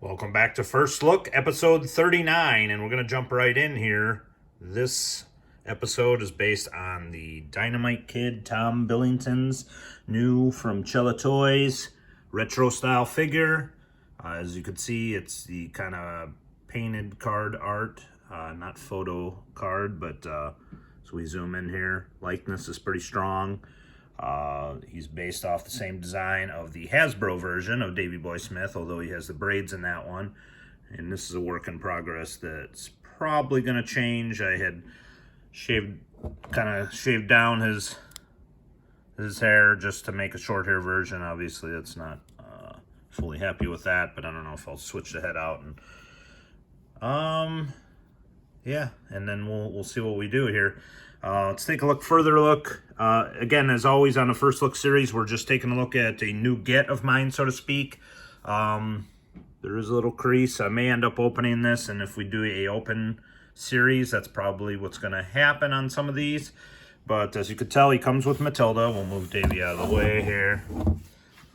Welcome back to First Look, episode 39, and we're going to jump right in here. This episode is based on the Dynamite Kid, Tom Billington's new from Chella Toys retro style figure. As you can see, it's the kind of painted card art, not photo card, but so we zoom in here. Likeness is pretty strong. He's based off the same design of the Hasbro version of Davey Boy Smith, although he has the braids in that one. And this is a work in progress that's probably going to change. I had kind of shaved down his hair just to make a short hair version. Obviously, that's not fully happy with that, but I don't know if I'll switch the head out and yeah, and then we'll see what we do here. Let's take a further look. Again, as always on the First Look series, we're just taking a look at a new get of mine, so to speak. There is a little crease. I may end up opening this, and if we do a open series, that's probably what's going to happen on some of these. But as you can tell, he comes with Matilda. We'll move Davey out of the way here.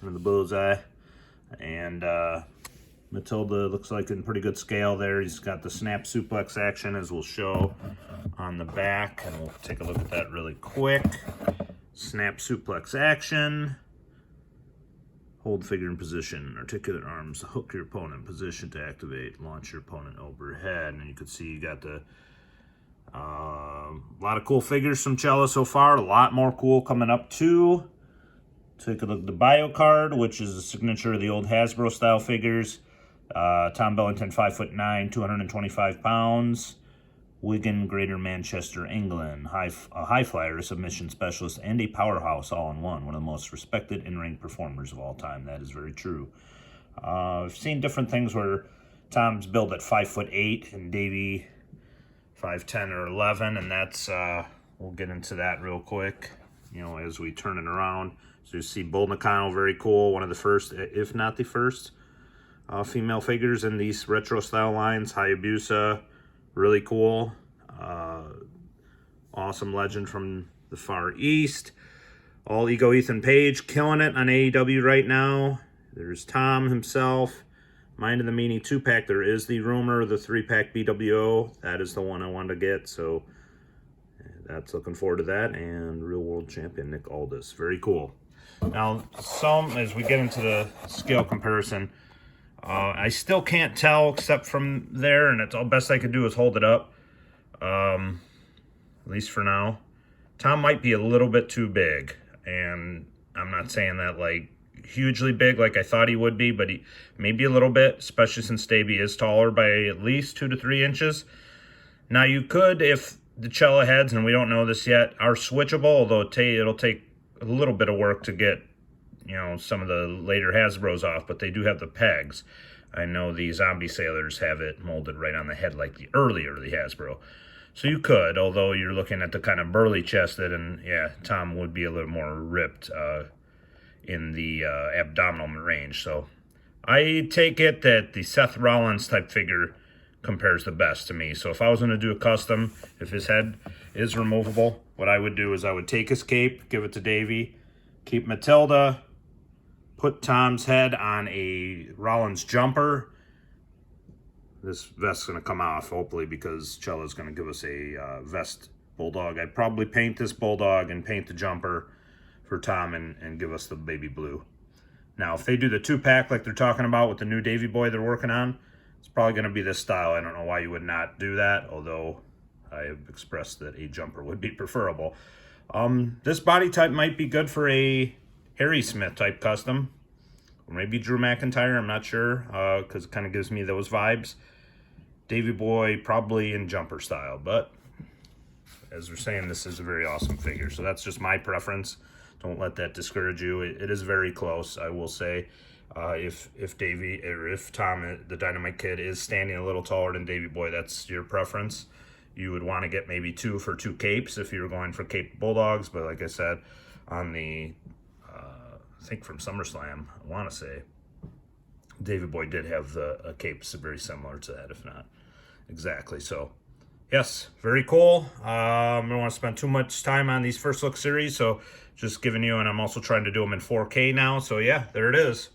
For the bullseye. And Matilda looks like in pretty good scale there. He's got the snap suplex action, as we'll show on the back, and we'll take a look at that really quick. Snap suplex action. Hold figure in position. Articulate arms. Hook your opponent in position to activate. Launch your opponent overhead. And you can see you got the a lot of cool figures from Chella so far. A lot more cool coming up too. Take a look at the bio card, which is a signature of the old Hasbro style figures. Tom Billington, 5'9", 225 pounds. Wigan, Greater Manchester, England. A high flyer, a submission specialist, and a powerhouse all in one. One of the most respected in-ring performers of all time. That is very true. I've seen different things where Tom's billed at 5'8", and Davey 5'10" or 11, and that's we'll get into that real quick. You know, as we turn it around. So you see Bull Nakano, very cool. One of the first, if not the first, female figures in these retro style lines. Hayabusa, really cool. Awesome legend from the Far East. All Ego Ethan Page, killing it on AEW right now. There's Tom himself. Mind of the Meanie 2-pack. There is the rumor of the 3-pack BWO. That is the one I wanted to get, so that's looking forward to that. And Real World Champion Nick Aldis. Very cool. Now, as we get into the scale comparison, I still can't tell except from there, and it's all best I could do is hold it up, at least for now. Tom might be a little bit too big, and I'm not saying that like hugely big like I thought he would be, but he maybe a little bit, especially since Davey is taller by at least 2 to 3 inches. Now, you could, if the Chella heads, and we don't know this yet, are switchable, although it'll take a little bit of work to get, you know, some of the later Hasbros off, but they do have the pegs. I know the Zombie Sailors have it molded right on the head like the early Hasbro. So you could, although you're looking at the kind of burly chested, and yeah, Tom would be a little more ripped in the abdominal range. So I take it that the Seth Rollins type figure compares the best to me. So if I was going to do a custom, if his head is removable, what I would do is I would take his cape, give it to Davey, keep Matilda, put Tom's head on a Rollins jumper. This vest's going to come off, hopefully, because Chella's going to give us a vest Bulldog. I'd probably paint this Bulldog and paint the jumper for Tom and give us the baby blue. Now, if they do the 2-pack like they're talking about with the new Davey Boy they're working on, it's probably going to be this style. I don't know why you would not do that, although I have expressed that a jumper would be preferable. This body type might be good for a Harry Smith type custom, or maybe Drew McIntyre, I'm not sure, because it kind of gives me those vibes. Davey Boy probably in jumper style, but as we're saying, this is a very awesome figure, so that's just my preference. Don't let that discourage you. It is very close, I will say. If Davey, or if Tom, the Dynamite Kid, is standing a little taller than Davey Boy, that's your preference. You would want to get maybe 2 for 2 capes if you were going for Cape Bulldogs, but like I said, on the, I think from SummerSlam, I want to say, Davey Boy did have a cape very similar to that, if not exactly. So, yes, very cool. I don't want to spend too much time on these First Look series, so just giving you, and I'm also trying to do them in 4K now. So, yeah, there it is.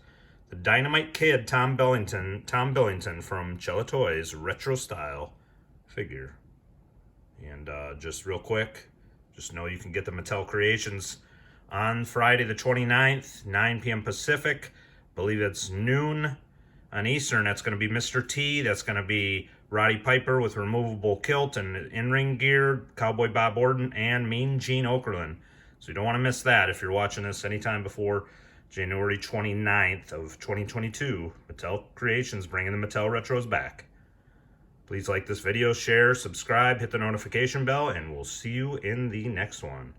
the Dynamite Kid Tom Billington from Chella Toys retro style figure. And just real quick, just know you can get the Mattel Creations on Friday the 29th, 9 p.m. Pacific. I believe it's noon on Eastern. That's going to be Mr. T. That's going to be Roddy Piper with removable kilt and in-ring gear, Cowboy Bob Orton, and Mean Gene Okerlund. So you don't want to miss that if you're watching this anytime before January 29th of 2022. Mattel Creations bringing the Mattel Retros back. Please like this video, share, subscribe, hit the notification bell, and we'll see you in the next one.